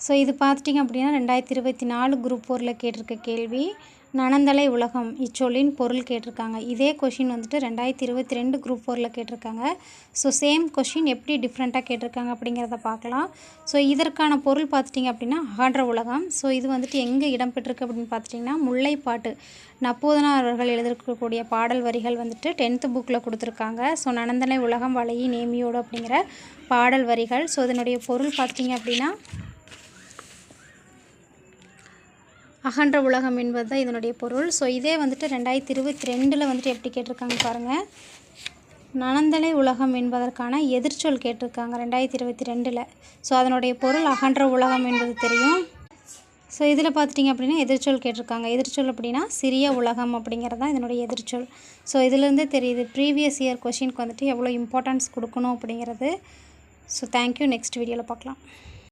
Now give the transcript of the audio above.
So இது பார்த்துட்டிங்க அப்படின்னா 2024 குரூப் 4ல் கேட்டிருக்க கேள்வி. நனந்தலை உலகம் இச்சொல்லின் பொருள் கேட்டிருக்காங்க. இதே கொஷின் வந்துட்டு 2022 குரூப் 4ல் கேட்டிருக்காங்க. ஸோ சேம் கொஷின் எப்படி டிஃப்ரெண்ட்டாக கேட்டிருக்காங்க அப்படிங்கிறத பார்க்கலாம். ஸோ இதற்கான பொருள் பார்த்துட்டிங்க அப்படின்னா அகன்ற உலகம். ஸோ இது வந்துட்டு எங்கே இடம்பெற்றிருக்கு அப்படின்னு பார்த்துட்டிங்கன்னா முல்லைப்பாட்டு நப்பூதனார் அவர்கள் எழுதியிருக்கக்கூடிய பாடல் வரிகள் வந்துட்டு 10th புக்கில் கொடுத்துருக்காங்க. ஸோ நனந்தலை உலகம் வளையி நேமியோடு அப்படிங்கிற பாடல் வரிகள். ஸோ இதனுடைய பொருள் பார்த்திங்க அப்படின்னா அகன்ற உலகம் என்பது தான் இதனுடைய பொருள். ஸோ இதே வந்துட்டு 2022ல் வந்துட்டு எப்படி கேட்டிருக்காங்க பாருங்கள். நனந்தலை உலகம் என்பதற்கான எதிர்ச்சொல் கேட்டிருக்காங்க 2022ல். ஸோ அதனுடைய பொருள் அகன்ற உலகம் என்பது தெரியும். ஸோ இதில் பார்த்துட்டிங்க அப்படின்னா எதிர்ச்சொல் கேட்டிருக்காங்க. எதிர்ச்சொல் அப்படின்னா சிறிய உலகம் அப்படிங்கிறது தான் இதனுடைய எதிர்ச்சொல். ஸோ இதிலேருந்தே தெரியுது ப்ரீவியஸ் இயர் கொஷினுக்கு வந்துட்டு எவ்வளோ இம்பார்ட்டன்ஸ் கொடுக்கணும் அப்படிங்கிறது. So thank you. நெக்ஸ்ட் வீடியோவில் பார்க்கலாம்.